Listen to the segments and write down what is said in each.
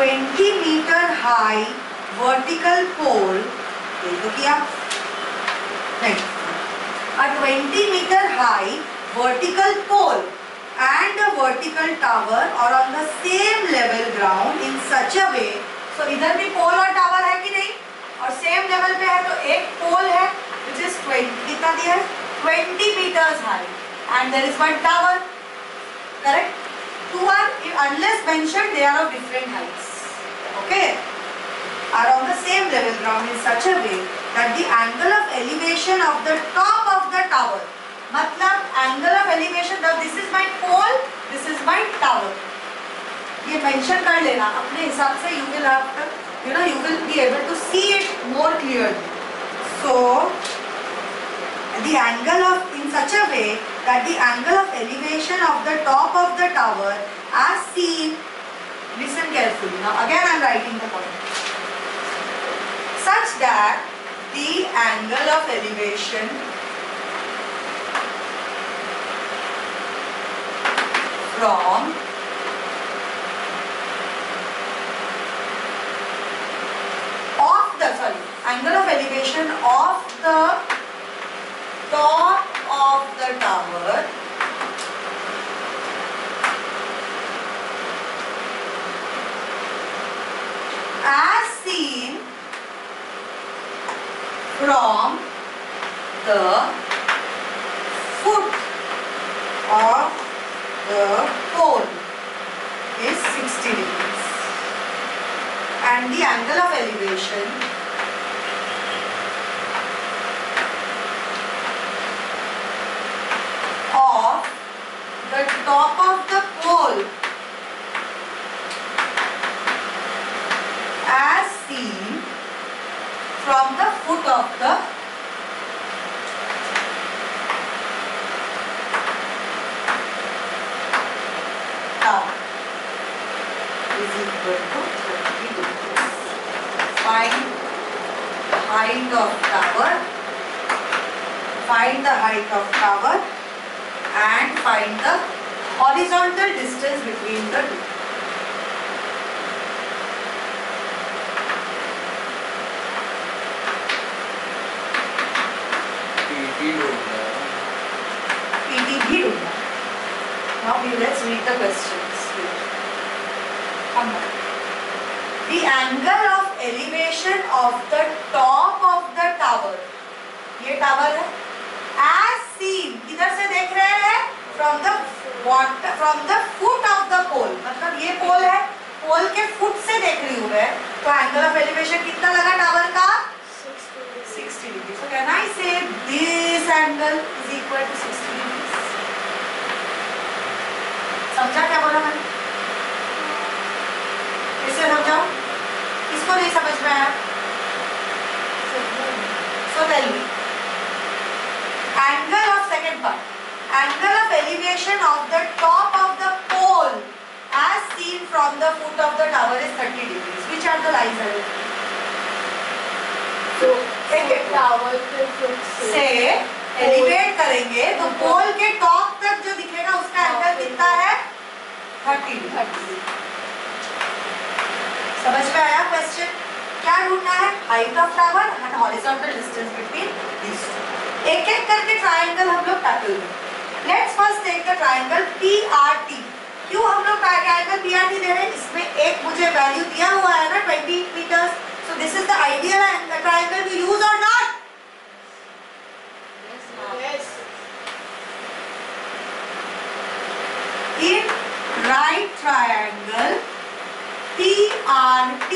20 meter high vertical pole, ये तो किया नहीं, a 20 meter high vertical pole and a vertical tower are on the same level ground in such a way, so इधर भी पोल और tower है कि नहीं, और सेम लेवल पे है, तो एक पोल है which is 20, कितना दिया है 20 meters high and there is one tower, correct? Two are, unless mentioned, they are of different heights, okay, are on the same level ground in such a way that the angle of elevation of the top of the tower, मतलब angle of elevation, now this is my pole, this is my tower, ये mention कर लेना अपने हिसाब से, you will have to, you will be able to see it more clearly. So the angle of, in such a way that the angle of elevation of the top of the tower as seen, listen carefully, now again I am writing the point, such that the angle of elevation from angle of elevation of the top of the tower as seen from the foot of the pole is 60 degrees, and the angle of elevation of the top of the pole as seen from the foot of the tower is equal to 30 degrees. Find height of tower, find the height of tower and find the horizontal distance between the two. PT भी ढूंढना. Now let's read the questions. The angle of elevation of the top of the tower, ये tower है, as seen, किधर से देख रहे हैं, from the foot of the pole, मतलब ये पोल है, पोल के फुट से देख रही हूँ मैं, तो एंगल ऑफ एलिवेशन कितना लगा टावर का 60 degree. So can I say this angle is equal to 60 degrees? समझा क्या बोला मैंने? इससे समझाओ, इसको नहीं समझ में आया? So tell me. Angle of second part, angle of elevation of the top of the pole as seen from the foot of the tower is 30 degrees. Which are the lines I will? So tower से elevate करेंगे तो पोल के top तक जो दिखेगा उसका angle कितना है 30 डिग्री. समझ में आया क्वेश्चन? क्या ढूंढना है? Height of tower and horizontal distance between these two. एक एक करके ट्रायंगल हम लोग टैकल करेंगे. Let's first take the triangle PRT. क्यों हम लोग ट्रायंगल PRT दे रहे हैं? इसमें एक मुझे वैल्यू दिया हुआ है ना 20 metres. So this is the ideal triangle to use or not? Yes. In right triangle PRT,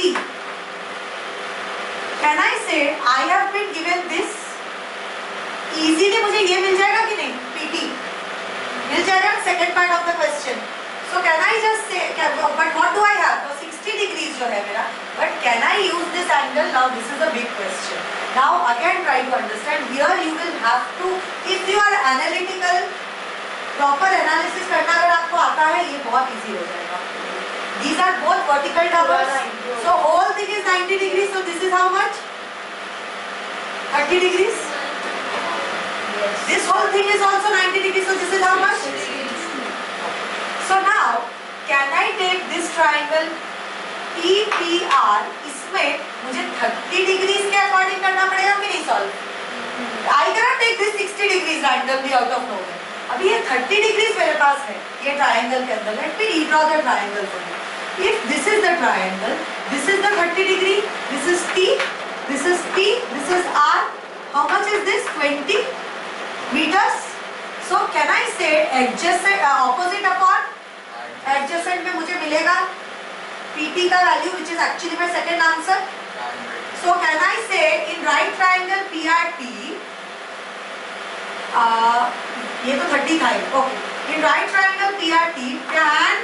can I say I have been given this? Easily मुझे ये मिल जाएगा कि नहीं? PT मिल जाएगा ना second part of the question. So can I just say, but what do I have? So 60 degrees जो है मेरा, but can I use this angle? Now this is a big question. Now again try to understand. Here you will have to, if you are analytical, proper analysis करना अगर आपको आता है, ये बहुत easy हो जाएगा. These are both vertical towers. So whole thing is 90 degrees. So this is how much? 30 degrees. Yes. This whole thing is also 90 degrees. So this is how much? So now, can I take this triangle PPR इसमें मुझे 30 degrees के according करना पड़ेगा कि नहीं solve? I cannot take this 60 degrees randomly out of nowhere. अभी ये 30 degrees मेरे पास है ये ट्रायंगल के अंदर. Let me redraw the triangle for you. If this is the triangle, this is the 30 degree, this is T, this is P, this is R. How much is this? 20 meters. So can I say adjacent, opposite upon adjacent में मुझे मिलेगा PT का value which is actually my second answer. So can I say in right triangle PRT, ये तो 30 था. Okay. In right triangle PRT, tan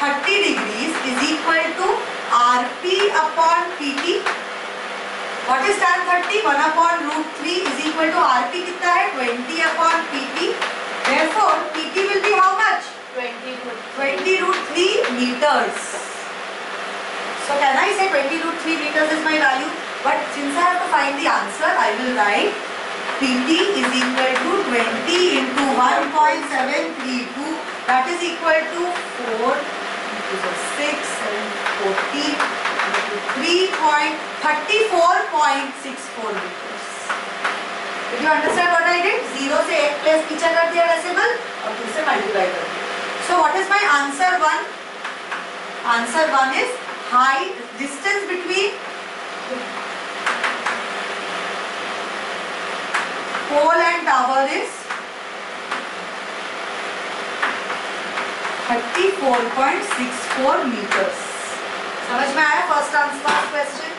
30 degrees is equal to RP upon PT. What is tan 30? 1 upon root 3 is equal to RP कितना है? 20 upon PT. Therefore, PT will be how much? 20 root 3 meters. So can I say 20 root 3 meters is my value? But since I have to find the answer, I will write PT is equal to 20 into 1.732. That is equal to 4 into 6, 7, 14 into 34.64 meters. Did you understand what I did? 0 से 1 place पीछे कर दिया decimal और 2 से multiply कर दिया. So what is my answer 1? Answer 1 is height, distance between pole and tower is 34.64 meters. समझ में आया फर्स्ट आंसर क्वेश्चन?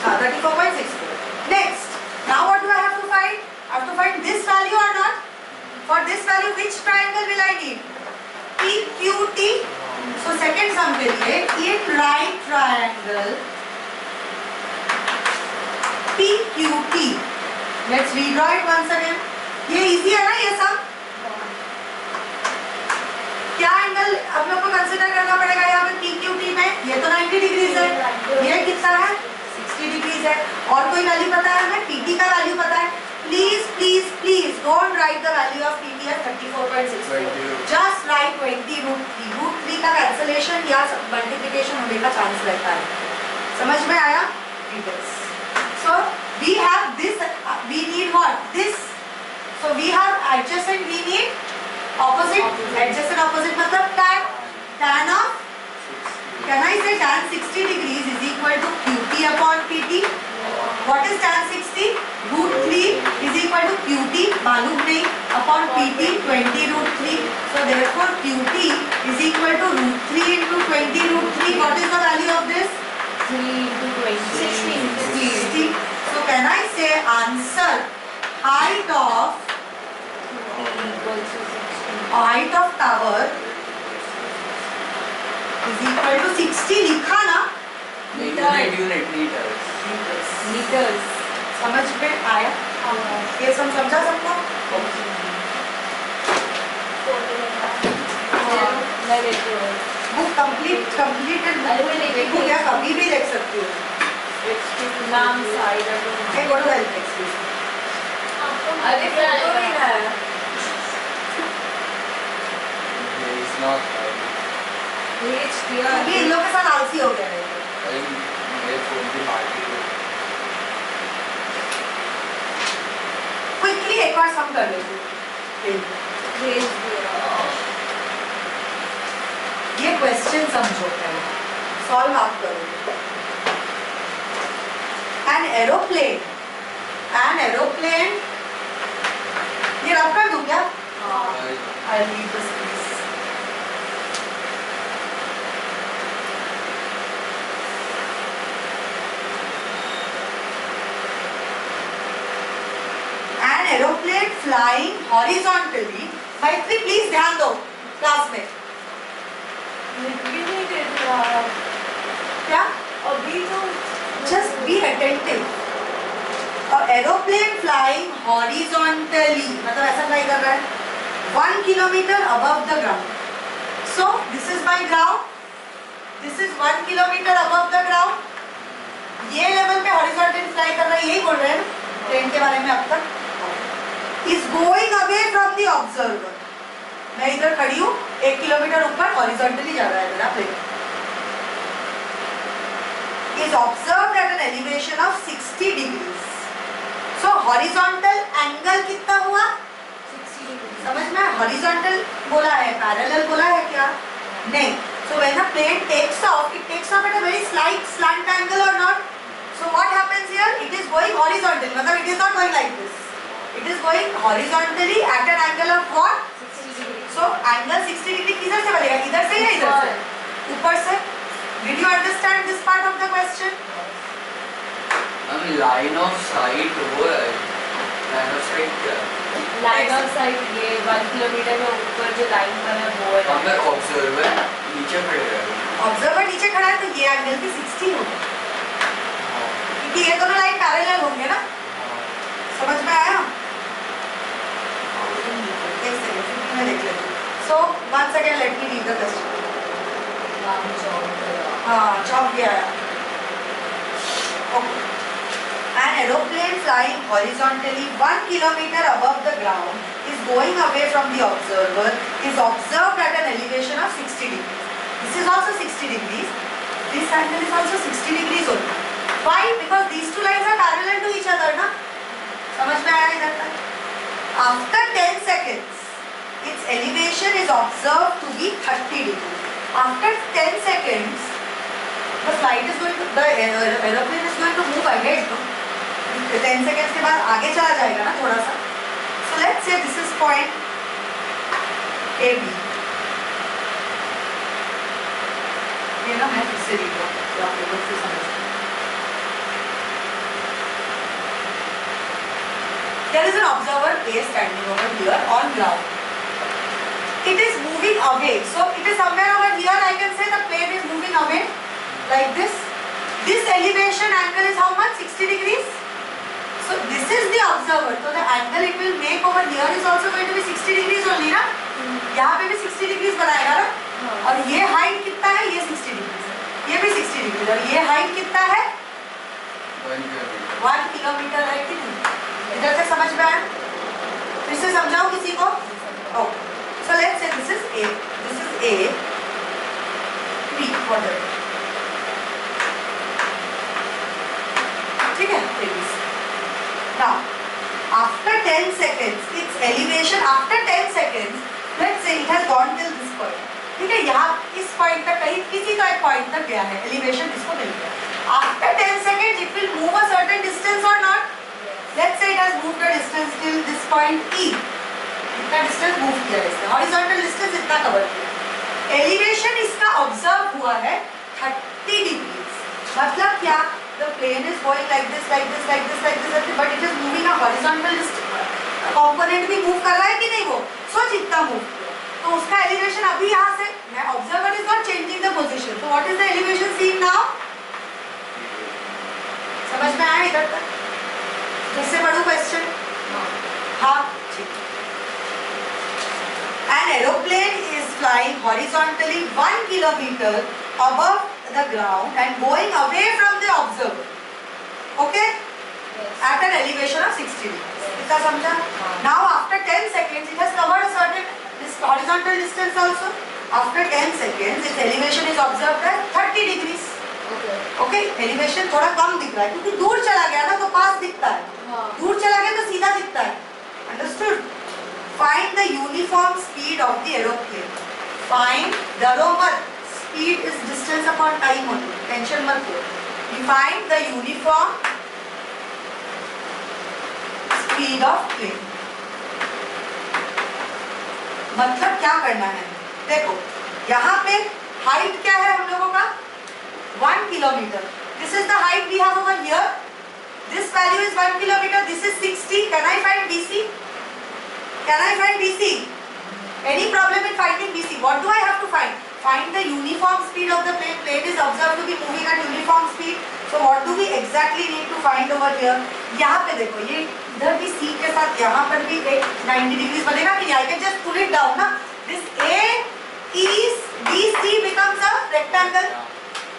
हाँ, 34.64. Next, now what do I have to find? I have to find this value or not? For this value, which triangle will I need? PQT. So second sum के लिए in right triangle PQT. Let's redraw it once again. ये easy है ना ये सब? क्या angle अब लोग को कंसिडर करना पड़ेगा यहाँ पे PQT में? ये तो 90 डिग्रीज है. ये कितना है? 60 डिग्रीज है. और कोई वैल्यू पता है हमें? PT का वैल्यू पता है? Please, please, please don't write the value of PT as 34.64. Just write 20 root 3. Root 3 का cancellation या multiplication होने का चांस रहता है. समझ में आया? Details. So we have this. We need what? This. So we have adjacent. We need opposite. Adjacent opposite मतलब tan. Tan of. Can I say tan 60 degrees is equal to QT upon PT? What is tan 60? Root 3 is equal to QT. मालूम नहीं upon PT 20 root 3. So therefore QT is equal to root 3 into 20 root 3. What is the value of this? 3 into 20. 60. So can I say answer height of tower is equal to 60 लिखा ना? Meters. समझ में आया? ये समझा सबको? Book completed देखो क्या कभी भी देख सकती हो. नाम side Hey, go to the help desk, please. अरे फोटो नहीं है. ये इन लोग के साथ आलसी हो गया है. क्विकली एक बार सम कर लेते. ये क्वेश्चन समझो पहले. सॉल्व आप करो. An aeroplane. ये रब कर दूं क्या? I'll read this please. An aeroplane flying horizontally. मैत्री प्लीज ध्यान दो क्लास में. क्या? अभी तो Just be attentive. और एरोप्लेन फ्लाइंग हॉरिजॉन्टली मतलब ऐसा फ्लाई कर रहा है 1 kilometre above the ground. So this is my ground. This is 1 kilometre above the ground. ये लेवल पे हॉरिजॉन्टली फ्लाई कर रहा है. यही बोल रहे हैं ना ट्रेन के बारे में अब तक. is going away from the observer. मैं इधर खड़ी हूँ, 1 किलोमीटर ऊपर हॉरिजॉन्टली जा रहा है मेरा plane. Is observed at an elevation of 60 degrees. So horizontal angle कितना हुआ? 60 degrees. समझ में? horizontal बोला है, parallel बोला है क्या? नहीं. So when a plane takes off, it takes off at a very slight slant angle or not? So what happens here? It is going horizontally. मतलब it is not going like this. It is going horizontally at an angle of what? 60 degrees. So angle 60 degree किधर से बनेगा? इधर से या इधर से? ऊपर से? Did you understand this part of the question? Line of site वो है. लाइन ऑफ साइट क्या है? लाइन ऑफ साइट ये 1 किलोमीटर में ऊपर जो लाइन पर है वो है. हमें ऑब्जर्वर नीचे खड़े रहेगा. ऑब्जर्वर नीचे खड़ा है तो ये एंगल भी 60 होगा, क्योंकि ये दोनों लाइन पैरेलल होंगे ना. समझ में आया? एक सेकंड मैं देख लेती हूँ. So once again let me read the question. हाँ, चौक गया है. Okay. An aeroplane flying horizontally 1 kilometer above the ground is going away from the observer, is observed at an elevation of 60 degrees. This is also 60 degrees. This angle is also 60 degrees only. Why? Because these two lines are parallel to each other, ना? समझ में आया इधर तक? After 10 seconds, its elevation is observed to be 30 degrees. After 10 seconds, the flight is going to, the aeroplane is going to move ahead. No? 10 seconds के बाद आगे चला जाएगा ना थोड़ा सा. So let's say this is point AB. ये ना मैं फिर से लिख रहा हूँ, आप लोग से समझ. There is an observer A standing over here on ground. It is moving away. So it is somewhere over here. I can say the plane is moving away like this. This elevation angle is how much? 60 degrees. So this is the observer. So the angle it will make over here is also going to be 60 degrees only, ना? यहाँ पे भी 60 degrees बनाएगा ना? और ये height कितना है? ये 60 degrees है. ये भी 60 degrees और ये height कितना है? 1 किलोमीटर है कि नहीं? इधर तक समझ में आया? फिर से समझाओ किसी को? Okay. So let's say this is A. This is A. B. Whatever. ठीक है? Now, after 10 seconds, its elevation after 10 seconds, let's say it has gone till this point. ठीक है? यहाँ इस point तक कहीं किसी का एक point तक गया है. Elevation इसको मिल गया. After 10 seconds, it will move a certain distance or not? Let's say it has moved a distance till this point E. इतना distance move किया है इसने. Horizontal distance इतना cover किया. Elevation इसका observe हुआ है 30 degrees. मतलब क्या? The plane is going like this, like this, like this, like this, like this, but it is moving a horizontal distance. Component भी move कर रहा है कि नहीं वो? सोच इतना move किया. तो उसका elevation अभी यहाँ से, observer is not changing the position. So what is the elevation seen now? समझ में आया इधर तक? इससे बड़ा क्वेश्चन? हाँ, ठीक. An aeroplane is flying horizontally 1 kilometer above the ground and going away from the observer. Okay? Yes. At an elevation of 60 degrees. इतना समझा? Now after 10 seconds, it has covered a certain horizontal distance also. After 10 seconds, its elevation is observed at 30 degrees. Okay. Okay? Elevation थोड़ा कम दिख रहा है क्योंकि दूर चला गया ना तो पास दिखता है. दूर चला गया तो सीधा दिखता है. Understood? Find the uniform speed of the aeroplane. Find डरो मत. Speed is distance upon time only. Tension मत लो. Find the uniform speed of plane. मतलब क्या करना है? देखो यहाँ पे height क्या है हम लोगों का? 1 kilometer. This is the height we have over here. This value is 1 kilometer. This is 60. Can I find BC? Can I find BC? Any problem in finding BC? What do I have to find? Find the uniform speed of the plane. Plane is observed to be moving at uniform speed. So what do we exactly need to find over here? यहाँ पे देखो ये इधर भी C के साथ यहाँ पर भी एक 90 degrees बनेगा कि I can just pull it down ना. This A is BC becomes a rectangle.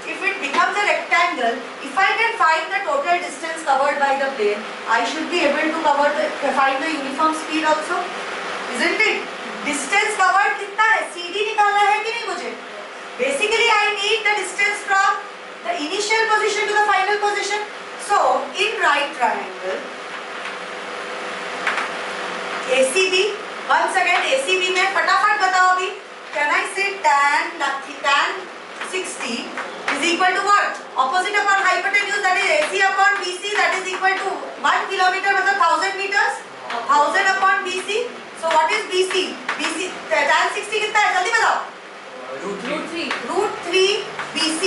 if it becomes a rectangle, if I can find the total distance covered by the plane, I should be able to find the uniform speed also, isn't it? Distance covered कितना है? CD निकालना है कि नहीं मुझे? Basically, I need the distance from the initial position to the final position. So, in right triangle, ACB, once again ACB में फटाफट बताओ अभी. Can I say tan 60 is equal to what? Opposite upon hypotenuse, that is AC upon BC, that is equal to 1 kilometer मतलब 1000 meters. 1000 upon BC. So what is BC? BC tan 60 कितना है? जल्दी बताओ. √3 BC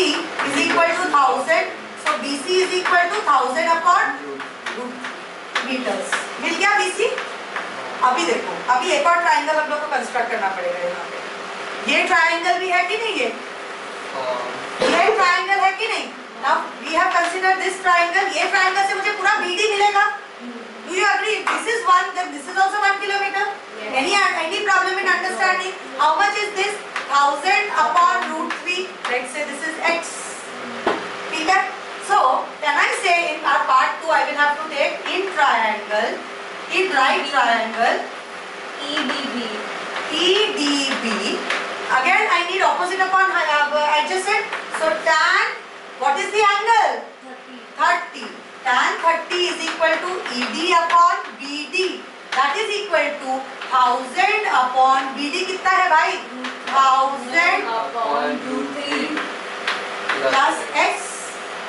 is equal to 1000. So BC is equal to 1000 upon meters. मिल गया BC? अभी देखो, अभी एक और ट्राइंगल हम लोग को कंस्ट्रक्ट करना पड़ेगा यहाँ पे. ये ट्राइंगल भी है कि नहीं? ये ट्राइंगल है कि नहीं? Now we have considered this triangle. ये ट्राइंगल से मुझे पूरा BD मिलेगा. Do you agree? This is 1, then this is also 1 kilometer. Yes. Any problem in understanding? How much is this? 1000 upon √3. Let's say this is x. ठीक है? So can I say in our part 2 I will have to take in triangle, in right triangle, EDB. Again I need opposite upon adjacent. So tan, what is the angle? 30. Tan 30 is equal to ED upon BD. That is equal to 1000 upon BD. कितना है भाई? 1000 upon √3 plus x.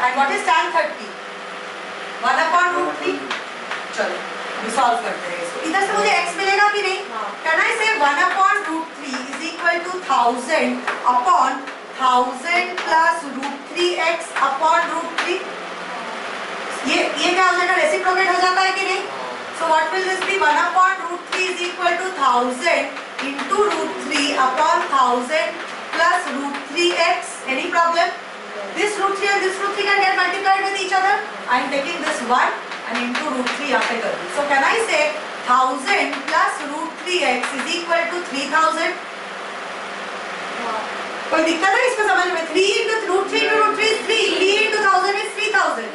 And what is tan 30? 1 upon √3. चलो अभी solve करते हैं इसको. इधर से मुझे x मिलेगा कि नहीं? Can I say 1 upon √3 is equal to 1000 upon 1000 plus √3x upon √3. ये क्या हो जाएगा? रेसिप्रोकेट हो जाता है कि नहीं? So what will this be? 1 upon √3 is equal to 1000 into √3 upon 1000 plus √3x. Any problem? This √3 and this √3 can get multiplied with each other. I am taking this 1 and into √3 यहाँ पे कर दूँ. So can I say 1000 plus √3x is equal to 3000? कोई दिक्कत है इसको समझ में? 3 into √3 into √3 is 3. 3 into 1000 is 3000.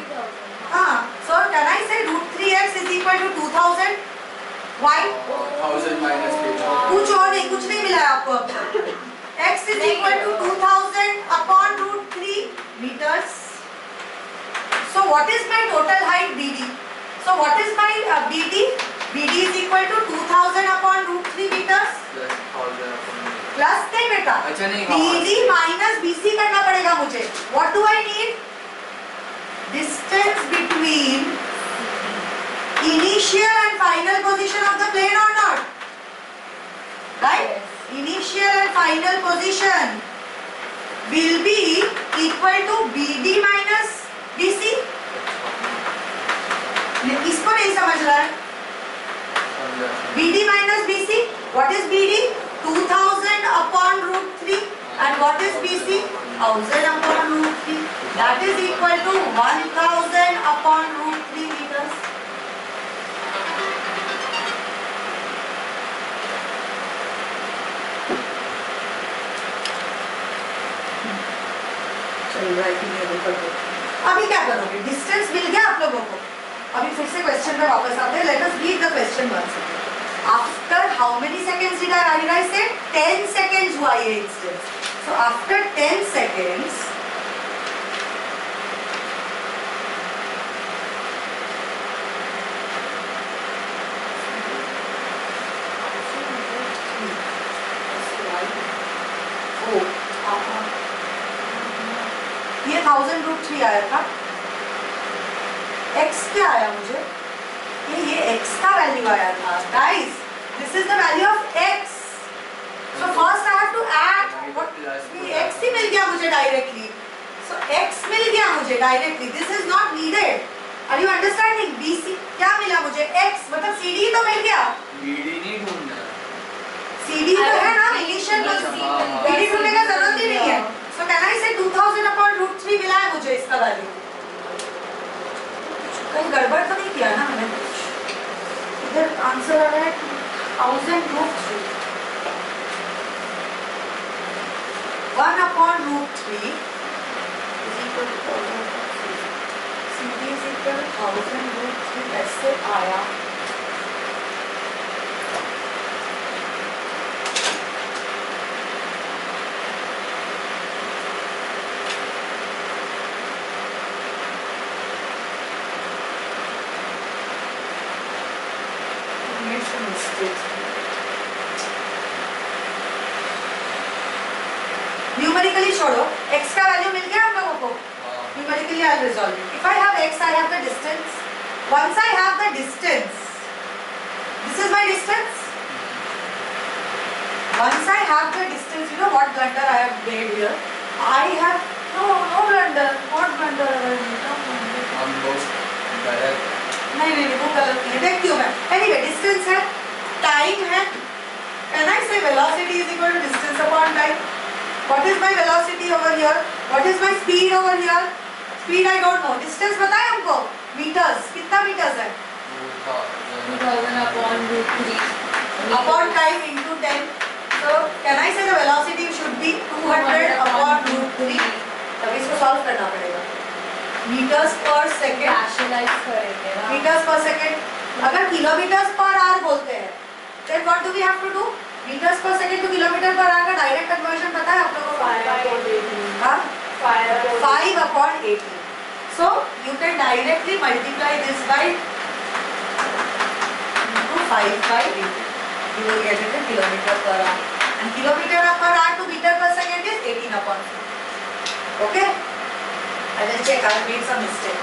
हाँ. So can I say √3x is equal to 2000? Why? 1000 minus 3. कुछ और नहीं, कुछ नहीं मिला है आपको अब तक. X is equal to 2000 upon √3 meters. So what is my total height BD? So what is my BD? BD is equal to 2000 upon √3 meters. Plus नहीं बेटा. अच्छा नहीं. BD minus BC करना पड़ेगा मुझे. What do I need? Distance between initial and final position of the plane or not? Right? Yes. Initial and final position will be equal to BD minus BC. इसको नहीं समझ रहा है? BD minus BC. What is BD? 2000 upon √3. And what is BC? 1000 upon √3. That is equal to 1000 upon √3 meters. अभी क्या करोगे? Distance मिल गया आप लोगों को. अभी फिर से क्वेश्चन पे वापस आते हैं. Let us read the question once again. After how many seconds did I say 10 seconds हुआ ये इंस्टेंस. सो आफ्टर 10 सेकंड्स ये 1000 √3 आया था. x क्या आया मुझे? ये x का वैल्यू आया था. Guys, this is the value of x. So first I have to add x ही मिल गया मुझे डायरेक्टली. सो x मिल गया मुझे directly. This is not needed. Are you understanding? BC क्या मिला मुझे? x मतलब CD तो मिल गया. BD नहीं ढूंढना. CD तो है ना इनिशियल. BD ढूंढने का जरूरत ही नहीं है. So can I say 2000 upon √3 मिला है मुझे इसका वैल्यू? कहीं गड़बड़ तो नहीं किया ना मैंने? इधर आंसर आ रहा है 1000 √3. 1 upon √3 is मीटर 1000 कैसे आया? न्यूमेरिकली छोड़ो, x का वैल्यू मिल गया हम लोगों को. Numerically I'll resolve it. If I have x, I have the distance. Once I have the distance, this is my distance. Once I have the distance, you know what blunder I have made here? I have no blunder. What blunder have I made? हम लोग गलत. नहीं वो गलत नहीं है. देखती हूँ मैं. Anyway, distance है, time है. Can I say velocity is equal to distance upon time? What is my velocity over here? What is my speed over here? Speed I don't know. Distance पता है हमको? Meters. कितना meters है? 2000 upon root 3. Upon time into 10. So can I say the velocity should be 200 upon root 3? तब इसको solve करना पड़ेगा. Meters per second. Rationalize करेंगे ना. Meters per second. अगर kilometers per hour बोलते हैं, then what do we have to do? Meters per second to kilometer per hour का direct conversion पता है आप लोगों को? 5 upon 18. So you can directly multiply this by 5 by 18. You will get it in kilometer per hour. And kilometer per hour to meter per second is 18 upon 4. Okay? I will check. I made some mistake.